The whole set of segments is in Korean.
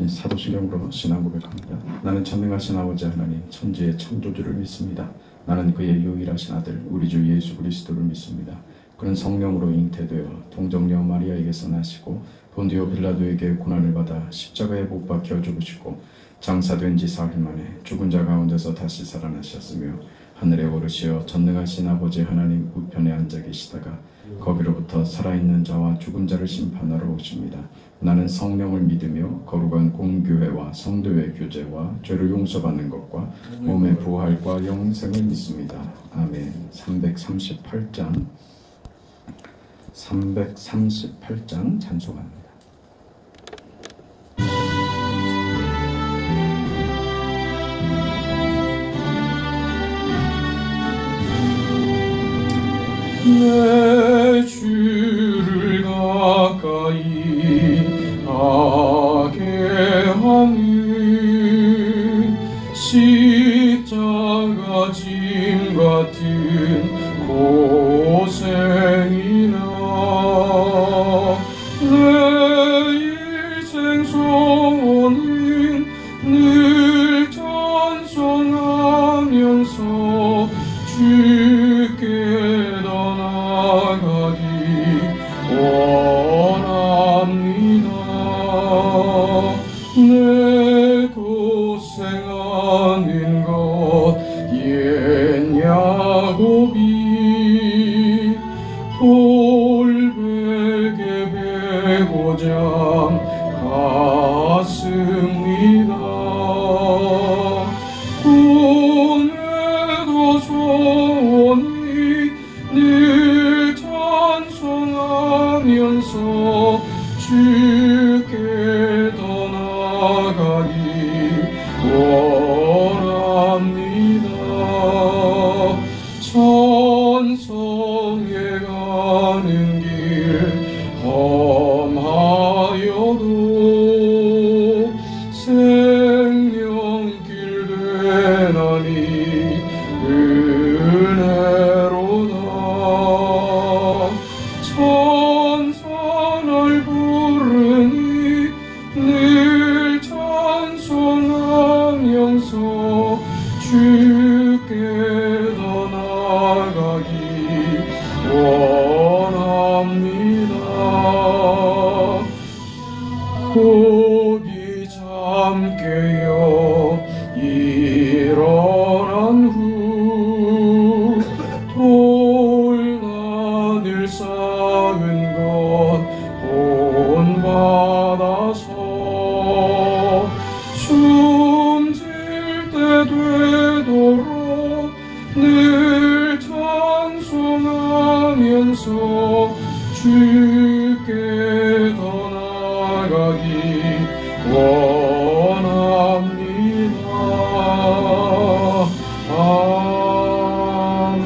사도신경으로 신앙 고백합니다. 나는 전능하신 아버지 하나님 천지의 창조주를 믿습니다. 나는 그의 유일하신 아들 우리 주 예수 그리스도를 믿습니다. 그는 성령으로 잉태되어 동정녀 마리아에게서 나시고 본디오 빌라도에게 고난을 받아 십자가에 못 박혀 죽으시고 장사된 지 사흘 만에 죽은 자 가운데서 다시 살아나셨으며 하늘에 오르시어 전능하신 아버지 하나님 우편에 앉아 계시다가 거기로부터 살아있는 자와 죽은 자를 심판하러 오십니다. 나는 성령을 믿으며 거룩한 공교회와 성도의 교제와 죄를 용서받는 것과 몸의 부활과 영생을 믿습니다. 아멘. 338장 찬송합니다. 내 주를 가까이 하게 하는 십자가 짐 같은 고생이나 내 일생 소원은 늘 찬송하면서 주께 나가기 원합니다. 내 고생하는 것 옛 야곱이 돌베개 베고자 갔습니다. 꿈에도 소원이 늘 찬송하면서 주께 더 나아가기 원합니다. 천성에 가는 길 험하여도 생명길 되나니 은혜로다. 천사를 부르니 늘 찬송하면서 주께 더 나아가기 원합니다. 고기 잠 깨어 일어난 후 돌란을 쌓은 것 본받아서 숨질 때 되도록 늘 찬송하면서 주께 더 나아가기 원합니다. 아멘.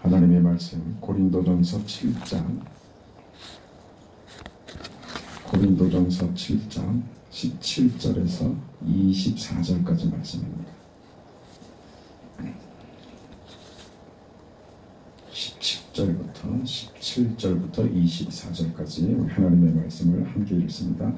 하나님의 말씀 고린도전서 7장 17절에서 24절까지 말씀입니다. 17절부터 24절까지 하나님의 말씀을 함께 읽습니다.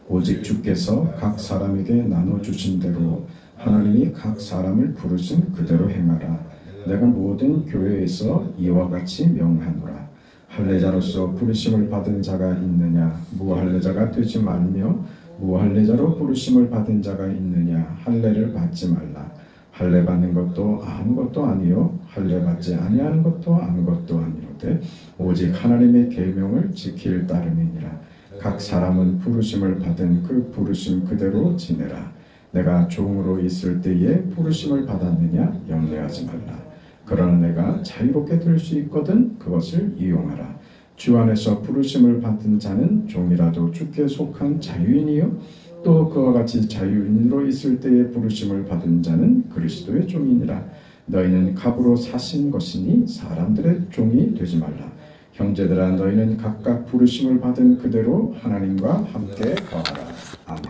오직 주께서 각 사람에게 나눠주신 대로 하나님이 각 사람을 부르신 그대로 행하라. 내가 모든 교회에서 이와 같이 명하노라. 할례자로서 부르심을 받은 자가 있느냐? 무할례자가 되지 말며 무할례자로 부르심을 받은 자가 있느냐? 할례를 받지 말라. 할례 받는 것도 아무것도 아니요 할례 받지 아니하는 것도 아무것도 아니로되 오직 하나님의 계명을 지킬 따름이니라. 각 사람은 부르심을 받은 그 부르심 그대로 지내라. 내가 종으로 있을 때에 부르심을 받았느냐? 염려하지 말라. 그러나 내가 자유롭게 될 수 있거든 그것을 이용하라. 주 안에서 부르심을 받은 자는 종이라도 주께 속한 자유인이요 또 그와 같이 자유인으로 있을 때에 부르심을 받은 자는 그리스도의 종이니라. 너희는 값으로 사신 것이니 사람들의 종이 되지 말라. 형제들아 너희는 각각 부르심을 받은 그대로 하나님과 함께 거하라. 아멘.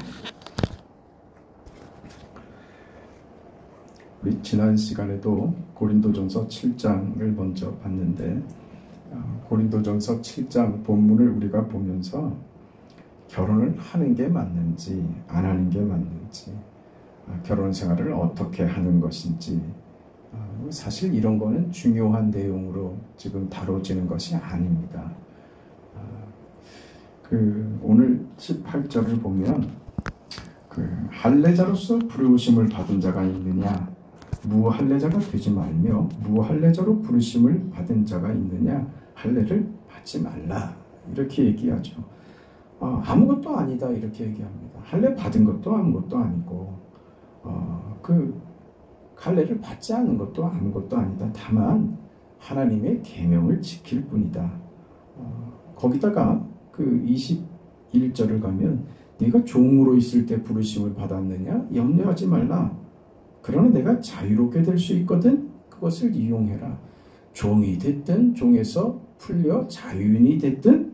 우리 지난 시간에도 고린도전서 7장을 먼저 봤는데 고린도전서 7장 본문을 우리가 보면서 결혼을 하는 게 맞는지 안 하는 게 맞는지, 결혼 생활을 어떻게 하는 것인지, 사실 이런 거는 중요한 내용으로 지금 다뤄지는 것이 아닙니다. 오늘 18절을 보면 할례자로서 부르심을 받은 자가 있느냐, 무할례자가 되지 말며 무할례자로 부르심을 받은 자가 있느냐, 할례를 받지 말라, 이렇게 얘기하죠. 아무것도 아니다, 이렇게 얘기합니다. 할례 받은 것도 아무것도 아니고 할례를 받지 않은 것도 아무것도 아니다. 다만 하나님의 계명을 지킬 뿐이다. 거기다가 21절을 가면 네가 종으로 있을 때 부르심을 받았느냐, 염려하지 말라. 그러나 내가 자유롭게 될 수 있거든 그것을 이용해라. 종이 됐든 종에서 풀려 자유인이 됐든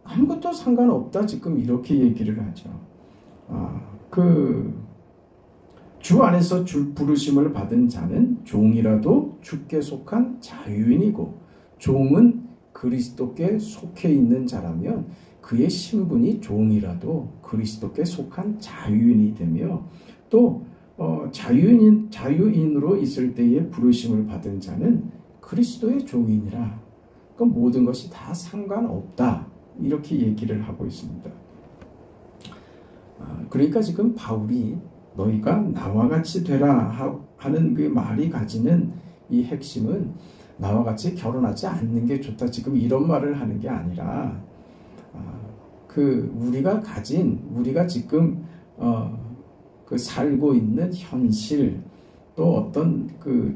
아무것도 상관없다, 지금 이렇게 얘기를 하죠. 주 안에서 부르심을 받은 자는 종이라도 주께 속한 자유인이고, 종은 그리스도께 속해 있는 자라면 그의 신분이 종이라도 그리스도께 속한 자유인이 되며, 또 자유인으로 있을 때에 부르심을 받은 자는 그리스도의 종이니라. 그러니까 모든 것이 다 상관없다, 이렇게 얘기를 하고 있습니다. 그러니까 지금 바울이 너희가 나와 같이 되라 하는 그 말이 가지는 이 핵심은 나와 같이 결혼하지 않는 게 좋다, 지금 이런 말을 하는 게 아니라 우리가 지금 살고 있는 현실, 또 어떤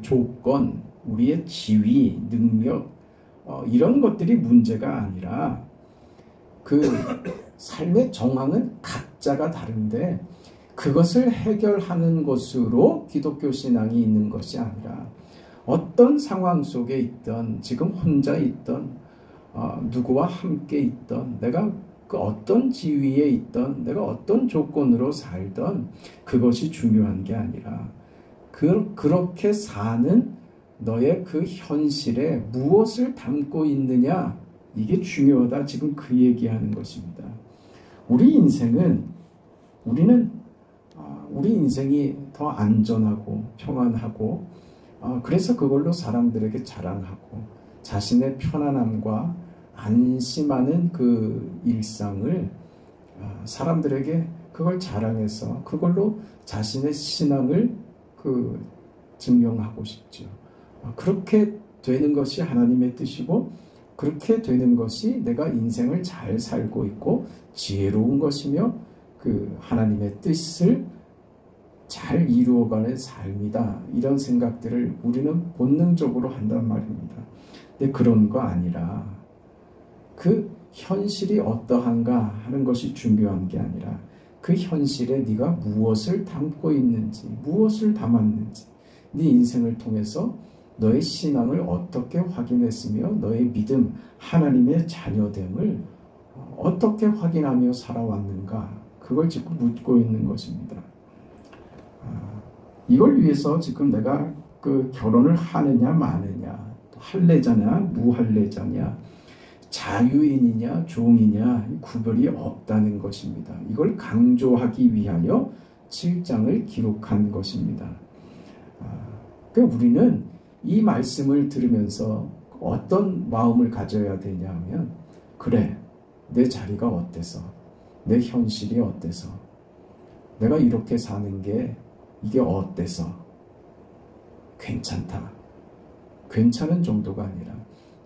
조건, 우리의 지위, 능력, 이런 것들이 문제가 아니라 삶의 정황은 각자가 다른데 그것을 해결하는 것으로 기독교 신앙이 있는 것이 아니라, 어떤 상황 속에 있던, 지금 혼자 있던, 누구와 함께 있던, 내가 어떤 지위에 있던, 내가 어떤 조건으로 살던, 그것이 중요한 게 아니라 그렇게 사는 너의 그 현실에 무엇을 담고 있느냐, 이게 중요하다, 지금 그 얘기하는 것입니다. 우리 인생이 더 안전하고 평안하고, 그래서 그걸로 사람들에게 자랑하고 자신의 편안함과 안심하는 그 일상을 사람들에게 그걸 자랑해서 그걸로 자신의 신앙을 증명하고 싶죠. 그렇게 되는 것이 하나님의 뜻이고, 그렇게 되는 것이 내가 인생을 잘 살고 있고 지혜로운 것이며 하나님의 뜻을 잘 이루어가는 삶이다, 이런 생각들을 우리는 본능적으로 한단 말입니다. 근데 그런 거 아니라 그 현실이 어떠한가 하는 것이 중요한 게 아니라 그 현실에 네가 무엇을 담고 있는지, 무엇을 담았는지, 네 인생을 통해서 너의 신앙을 어떻게 확인했으며 너의 믿음, 하나님의 자녀됨을 어떻게 확인하며 살아왔는가, 그걸 지금 묻고 있는 것입니다. 이걸 위해서 지금 내가 결혼을 하느냐 마느냐, 할례자냐 무할례자냐, 자유인이냐 종이냐 구별이 없다는 것입니다. 이걸 강조하기 위하여 7장을 기록한 것입니다. 우리는 이 말씀을 들으면서 어떤 마음을 가져야 되냐 하면, 그래, 내 자리가 어때서, 내 현실이 어때서, 내가 이렇게 사는 게 이게 어때서 괜찮다, 괜찮은 정도가 아니라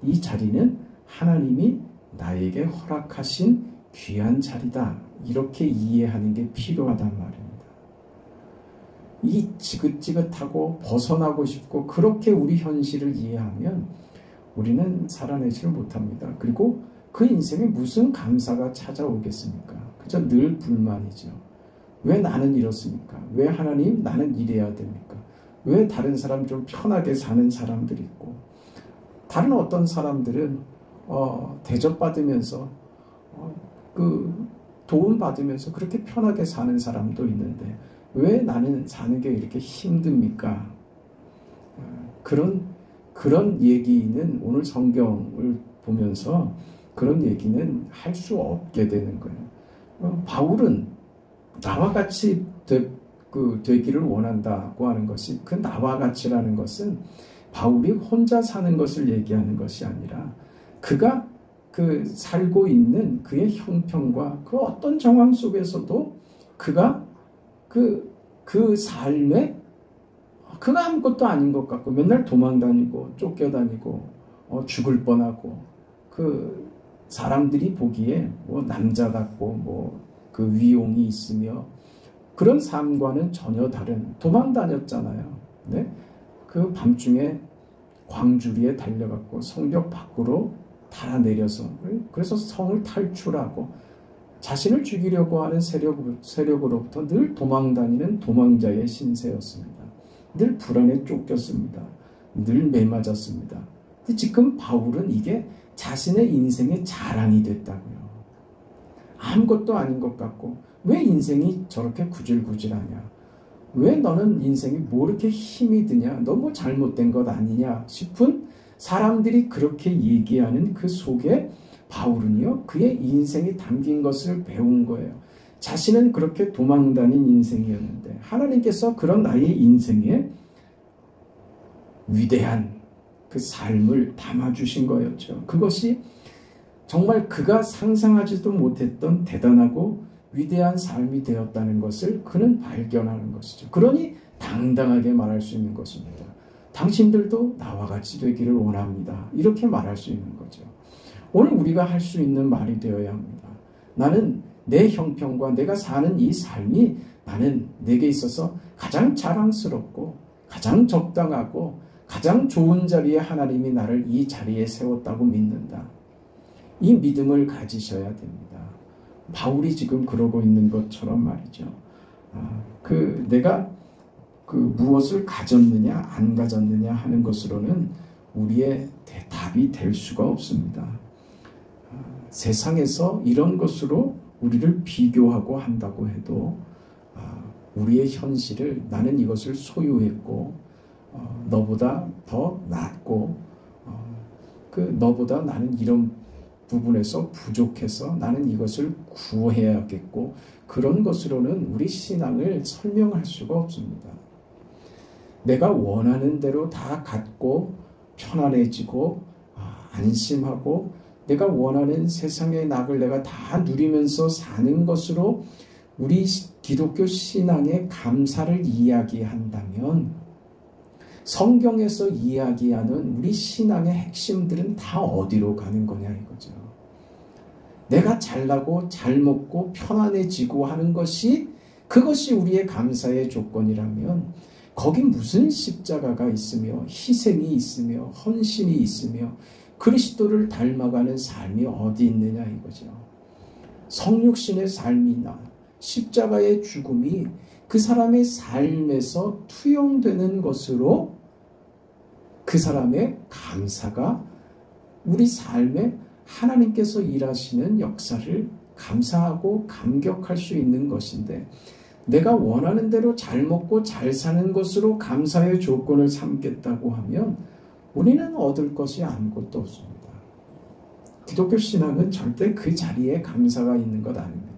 이 자리는 하나님이 나에게 허락하신 귀한 자리다, 이렇게 이해하는 게 필요하단 말입니다. 이 지긋지긋하고 벗어나고 싶고 그렇게 우리 현실을 이해하면 우리는 살아내지를 못합니다. 그리고 그 인생에 무슨 감사가 찾아오겠습니까? 그저 늘 불만이죠. 왜 나는 이렇습니까? 왜 하나님 나는 이래야 됩니까? 왜 다른 사람 좀 편하게 사는 사람들이 있고, 다른 어떤 사람들은 대접받으면서 도움받으면서 그렇게 편하게 사는 사람도 있는데 왜 나는 사는 게 이렇게 힘듭니까? 그런 얘기는 오늘 성경을 보면서 그런 얘기는 할 수 없게 되는 거예요. 바울은 나와 같이 되기를 원한다고 하는 것이, 그 나와 같이라는 것은 바울이 혼자 사는 것을 얘기하는 것이 아니라 그가 그 살고 있는 그의 형편과 그 어떤 정황 속에서도 그가 그 삶에 그가 아무것도 아닌 것 같고 맨날 도망다니고 쫓겨다니고 죽을 뻔하고 그 사람들이 보기에 뭐 남자답고 뭐 그 위용이 있으며 그런 삶과는 전혀 다른 도망다녔잖아요. 네? 그 밤중에 광주리에 달려갔고 성벽 밖으로 달아내려서 그래서 성을 탈출하고 자신을 죽이려고 하는 세력으로부터 늘 도망다니는 도망자의 신세였습니다. 늘 불안에 쫓겼습니다. 늘 매맞았습니다. 근데 지금 바울은 이게 자신의 인생의 자랑이 됐다고요. 아무것도 아닌 것 같고 왜 인생이 저렇게 구질구질하냐, 왜 너는 인생이 뭐 이렇게 힘이 드냐, 너 뭐 잘못된 것 아니냐 싶은 사람들이 그렇게 얘기하는 그 속에 바울은요 그의 인생이 담긴 것을 배운 거예요. 자신은 그렇게 도망다닌 인생이었는데 하나님께서 그런 나의 인생에 위대한 그 삶을 담아주신 거였죠. 그것이 정말 그가 상상하지도 못했던 대단하고 위대한 삶이 되었다는 것을 그는 발견하는 것이죠. 그러니 당당하게 말할 수 있는 것입니다. 당신들도 나와 같이 되기를 원합니다. 이렇게 말할 수 있는 거죠. 오늘 우리가 할 수 있는 말이 되어야 합니다. 나는 내 형편과 내가 사는 이 삶이 나는 내게 있어서 가장 자랑스럽고 가장 적당하고 가장 좋은 자리에 하나님이 나를 이 자리에 세웠다고 믿는다. 이 믿음을 가지셔야 됩니다. 바울이 지금 그러고 있는 것처럼 말이죠. 내가 무엇을 가졌느냐 안 가졌느냐 하는 것으로는 우리의 답이 될 수가 없습니다. 세상에서 이런 것으로 우리를 비교하고 한다고 해도 우리의 현실을 나는 이것을 소유했고 너보다 더 낫고 너보다 나는 이런 부분에서 부족해서 나는 이것을 구해야겠고 그런 것으로는 우리 신앙을 설명할 수가 없습니다. 내가 원하는 대로 다 갖고 편안해지고 안심하고 내가 원하는 세상의 낙을 내가 다 누리면서 사는 것으로 우리 기독교 신앙의 감사를 이야기한다면 성경에서 이야기하는 우리 신앙의 핵심들은 다 어디로 가는 거냐 이거죠. 내가 잘나고 잘 먹고 편안해지고 하는 것이 그것이 우리의 감사의 조건이라면 거기 무슨 십자가가 있으며 희생이 있으며 헌신이 있으며 그리스도를 닮아가는 삶이 어디 있느냐 이거죠. 성육신의 삶이나 십자가의 죽음이 그 사람의 삶에서 투영되는 것으로 그 사람의 감사가 우리 삶에 하나님께서 일하시는 역사를 감사하고 감격할 수 있는 것인데 내가 원하는 대로 잘 먹고 잘 사는 것으로 감사의 조건을 삼겠다고 하면 우리는 얻을 것이 아무것도 없습니다. 기독교 신앙은 절대 그 자리에 감사가 있는 것 아닙니다.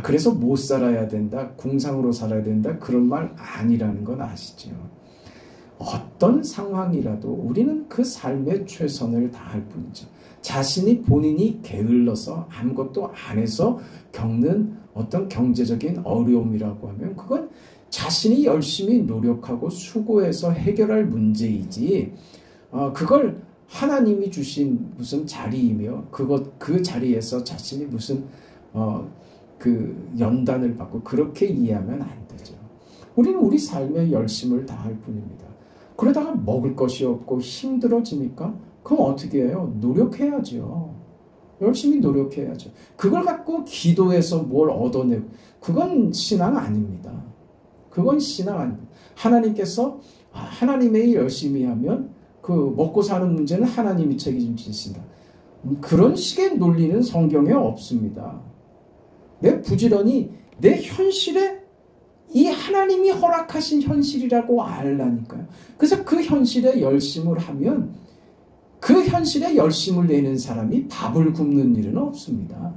그래서 못 살아야 된다, 궁상으로 살아야 된다 그런 말 아니라는 건 아시죠? 어떤 상황이라도 우리는 그 삶의 최선을 다할 뿐이죠. 자신이 본인이 게을러서 아무것도 안 해서 겪는 어떤 경제적인 어려움이라고 하면 그건 자신이 열심히 노력하고 수고해서 해결할 문제이지 그걸 하나님이 주신 무슨 자리이며 그 자리에서 자신이 무슨 연단을 받고 그렇게 이해하면 안 되죠. 우리는 우리 삶에 열심을 다할 뿐입니다. 그러다가 먹을 것이 없고 힘들어지니까 그럼 어떻게 해요? 노력해야죠. 열심히 노력해야죠. 그걸 갖고 기도해서 뭘 얻어내고 그건 신앙 아닙니다. 그건 신앙 아닙니다. 하나님께서 하나님의 일 열심히 하면 그 먹고 사는 문제는 하나님이 책임지신다. 그런 식의 논리는 성경에 없습니다. 내 부지런히 내 현실에 이 하나님이 허락하신 현실이라고 알라니까요. 그래서 그 현실에 열심을 하면 그 현실에 열심을 내는 사람이 밥을 굶는 일은 없습니다.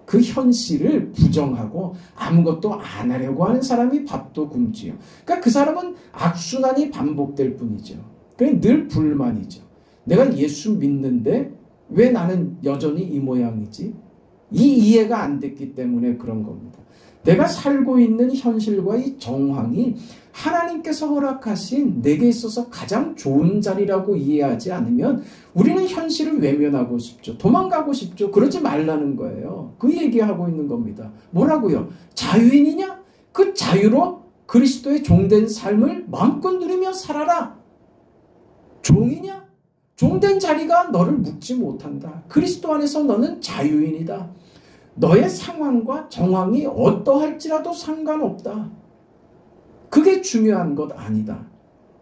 그 현실을 부정하고 아무것도 안 하려고 하는 사람이 밥도 굶지요. 그러니까 그 사람은 악순환이 반복될 뿐이죠. 그냥 늘 불만이죠. 내가 예수 믿는데 왜 나는 여전히 이 모양이지? 이 이해가 안 됐기 때문에 그런 겁니다. 내가 살고 있는 현실과 이 정황이 하나님께서 허락하신 내게 있어서 가장 좋은 자리라고 이해하지 않으면 우리는 현실을 외면하고 싶죠. 도망가고 싶죠. 그러지 말라는 거예요. 그 얘기하고 있는 겁니다. 뭐라고요? 자유인이냐? 그 자유로 그리스도의 종된 삶을 마음껏 누리며 살아라. 종이냐? 종된 자리가 너를 묶지 못한다. 그리스도 안에서 너는 자유인이다. 너의 상황과 정황이 어떠할지라도 상관없다. 그게 중요한 것 아니다.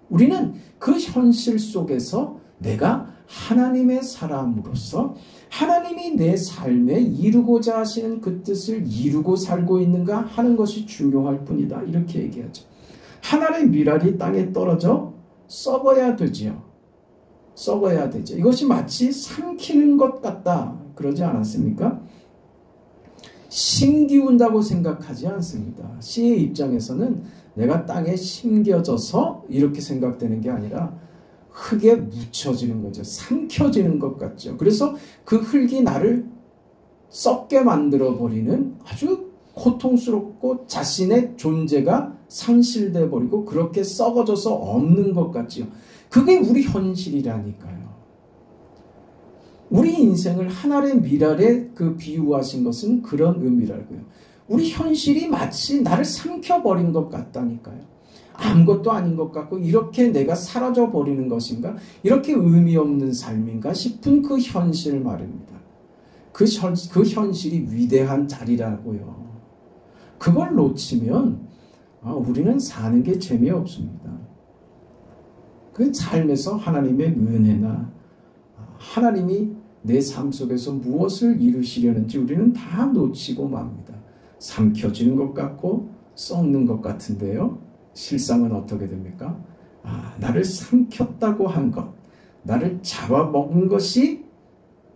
우리는 그 현실 속에서 내가 하나님의 사람으로서 하나님이 내 삶에 이루고자 하시는 그 뜻을 이루고 살고 있는가 하는 것이 중요할 뿐이다. 이렇게 얘기하죠. 하나님의 밀알이 땅에 떨어져 썩어야 되지요. 썩어야 되죠. 이것이 마치 삼키는 것 같다. 그러지 않았습니까? 심기운다고 생각하지 않습니다. 씨의 입장에서는 내가 땅에 심겨져서 이렇게 생각되는 게 아니라 흙에 묻혀지는 거죠. 삼켜지는 것 같죠. 그래서 그 흙이 나를 썩게 만들어버리는 아주 고통스럽고 자신의 존재가 상실돼 버리고 그렇게 썩어져서 없는 것 같지요. 그게 우리 현실이라니까요. 우리 인생을 하나의 밀알에 그 비유하신 것은 그런 의미라고요. 우리 현실이 마치 나를 삼켜버린 것 같다니까요. 아무것도 아닌 것 같고 이렇게 내가 사라져버리는 것인가? 이렇게 의미 없는 삶인가 싶은 그 현실 말입니다. 그 현실이 위대한 자리라고요. 그걸 놓치면 우리는 사는 게 재미없습니다. 그 삶에서 하나님의 은혜나 하나님이 내 삶 속에서 무엇을 이루시려는지 우리는 다 놓치고 맙니다. 삼켜지는 것 같고 썩는 것 같은데요. 실상은 어떻게 됩니까? 나를 삼켰다고 한 것, 나를 잡아먹은 것이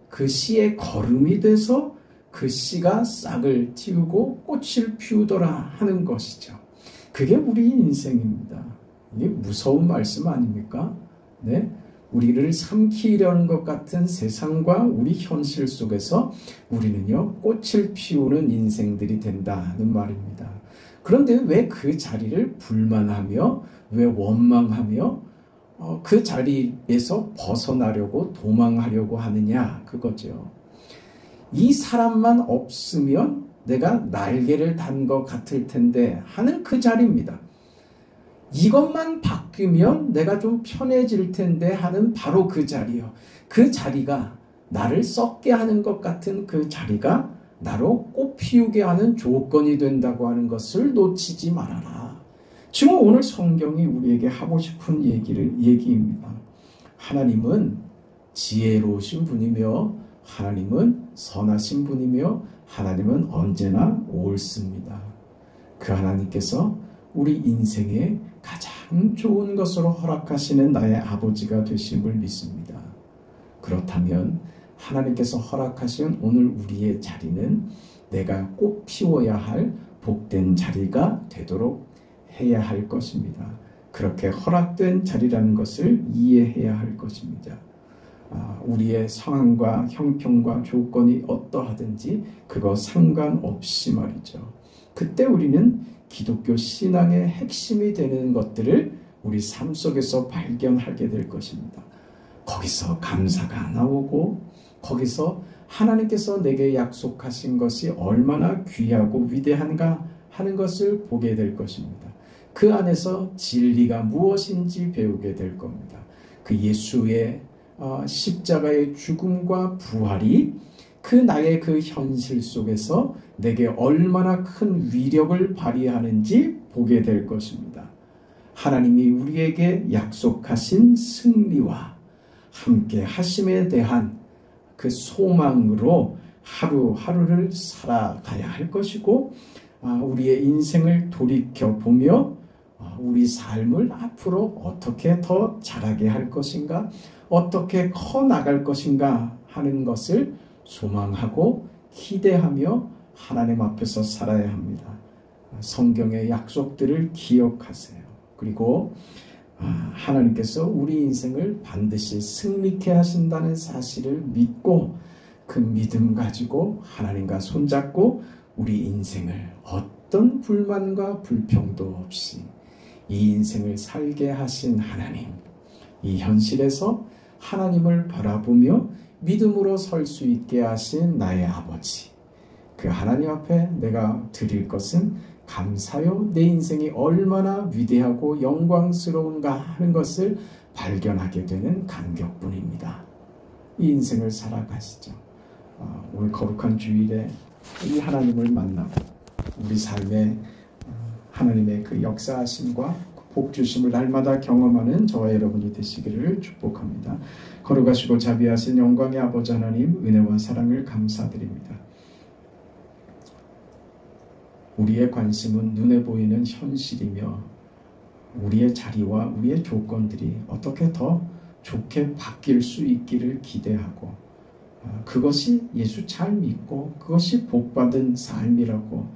그 씨의 거름이 돼서 그 씨가 싹을 틔우고 꽃을 피우더라 하는 것이죠. 그게 우리 인생입니다. 이게 무서운 말씀 아닙니까? 네? 우리를 삼키려는 것 같은 세상과 우리 현실 속에서 우리는요, 꽃을 피우는 인생들이 된다는 말입니다. 그런데 왜 그 자리를 불만하며, 왜 원망하며, 그 자리에서 벗어나려고 도망하려고 하느냐, 그거죠. 이 사람만 없으면 내가 날개를 단 것 같을 텐데 하는 그 자리입니다. 이것만 바뀌면 내가 좀 편해질 텐데 하는 바로 그 자리요. 그 자리가 나를 썩게 하는 것 같은 그 자리가 나로 꽃 피우게 하는 조건이 된다고 하는 것을 놓치지 말아라. 지금 오늘 성경이 우리에게 하고 싶은 얘기입니다. 하나님은 지혜로우신 분이며 하나님은 선하신 분이며 하나님은 언제나 옳습니다. 그 하나님께서 우리 인생에 가장 좋은 것으로 허락하시는 나의 아버지가 되심을 믿습니다. 그렇다면 하나님께서 허락하신 오늘 우리의 자리는 내가 꼭 피워야 할 복된 자리가 되도록 해야 할 것입니다. 그렇게 허락된 자리라는 것을 이해해야 할 것입니다. 우리의 상황과 형편과 조건이 어떠하든지 그거 상관없이 말이죠. 그때 우리는 기독교 신앙의 핵심이 되는 것들을 우리 삶 속에서 발견하게 될 것입니다. 거기서 감사가 나오고 거기서 하나님께서 내게 약속하신 것이 얼마나 귀하고 위대한가 하는 것을 보게 될 것입니다. 그 안에서 진리가 무엇인지 배우게 될 겁니다. 그 예수의 십자가의 죽음과 부활이 그 나의 그 현실 속에서 내게 얼마나 큰 위력을 발휘하는지 보게 될 것입니다. 하나님이 우리에게 약속하신 승리와 함께 하심에 대한 그 소망으로 하루하루를 살아가야 할 것이고 우리의 인생을 돌이켜보며 우리 삶을 앞으로 어떻게 더 잘하게 할 것인가, 어떻게 커 나갈 것인가 하는 것을 소망하고 기대하며 하나님 앞에서 살아야 합니다. 성경의 약속들을 기억하세요. 그리고 하나님께서 우리 인생을 반드시 승리케 하신다는 사실을 믿고 그 믿음 가지고 하나님과 손잡고 우리 인생을 어떤 불만과 불평도 없이 이 인생을 살게 하신 하나님, 이 현실에서 하나님을 바라보며 믿음으로 설 수 있게 하신 나의 아버지, 그 하나님 앞에 내가 드릴 것은 감사요. 내 인생이 얼마나 위대하고 영광스러운가 하는 것을 발견하게 되는 감격뿐입니다. 이 인생을 살아가시죠. 오늘 거룩한 주일에 이 하나님을 만나고 우리 삶에 하나님의 그 역사하심과 복 주심을 날마다 경험하는 저와 여러분이 되시기를 축복합니다. 거룩하시고 자비하신 영광의 아버지 하나님, 은혜와 사랑을 감사드립니다. 우리의 관심은 눈에 보이는 현실이며 우리의 자리와 우리의 조건들이 어떻게 더 좋게 바뀔 수 있기를 기대하고 그것이 예수 잘 믿고 그것이 복받은 삶이라고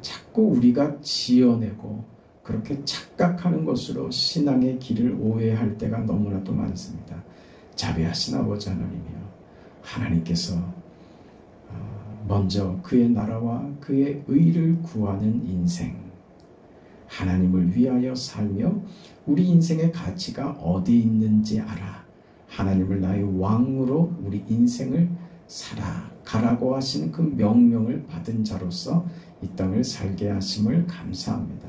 자꾸 우리가 지어내고 그렇게 착각하는 것으로 신앙의 길을 오해할 때가 너무나도 많습니다. 자비하신 아버지 하나님이여, 하나님께서 먼저 그의 나라와 그의 의를 구하는 인생, 하나님을 위하여 살며 우리 인생의 가치가 어디 있는지 알아 하나님을 나의 왕으로 우리 인생을 살아가라고 하시는 그 명령을 받은 자로서 이 땅을 살게 하심을 감사합니다.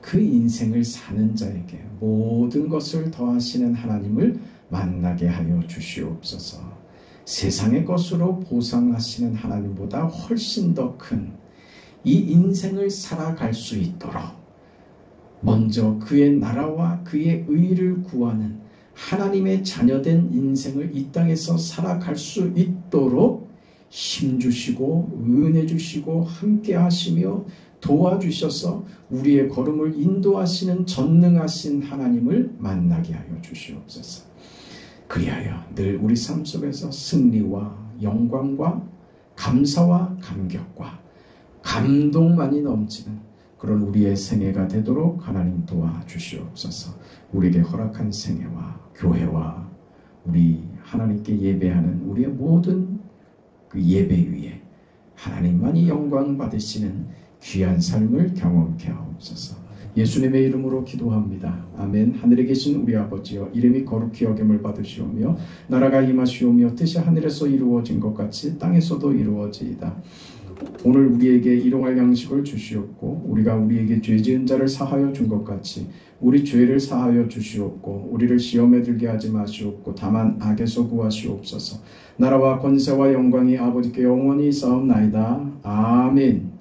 그 인생을 사는 자에게 모든 것을 더하시는 하나님을 만나게 하여 주시옵소서. 세상의 것으로 보상하시는 하나님보다 훨씬 더 큰 이 인생을 살아갈 수 있도록 먼저 그의 나라와 그의 의를 구하는 하나님의 자녀된 인생을 이 땅에서 살아갈 수 있도록 힘주시고 은혜 주시고 함께 하시며 도와주셔서 우리의 걸음을 인도하시는 전능하신 하나님을 만나게 하여 주시옵소서. 그리하여 늘 우리 삶 속에서 승리와 영광과 감사와 감격과 감동만이 넘치는 그런 우리의 생애가 되도록 하나님 도와주시옵소서. 우리에게 허락한 생애와 교회와 우리 하나님께 예배하는 우리의 모든 그 예배 위에 하나님만이 영광 받으시는 귀한 삶을 경험케 하옵소서. 예수님의 이름으로 기도합니다. 아멘. 하늘에 계신 우리 아버지여, 이름이 거룩히 여김을 받으시오며 나라가 임하시오며 뜻이 하늘에서 이루어진 것 같이 땅에서도 이루어지이다. 오늘 우리에게 일용할 양식을 주시옵고 우리가 우리에게 죄 지은 자를 사하여 준 것 같이 우리 죄를 사하여 주시옵고 우리를 시험에 들게 하지 마시옵고 다만 악에서 구하시옵소서. 나라와 권세와 영광이 아버지께 영원히 있사옵나이다. 아멘.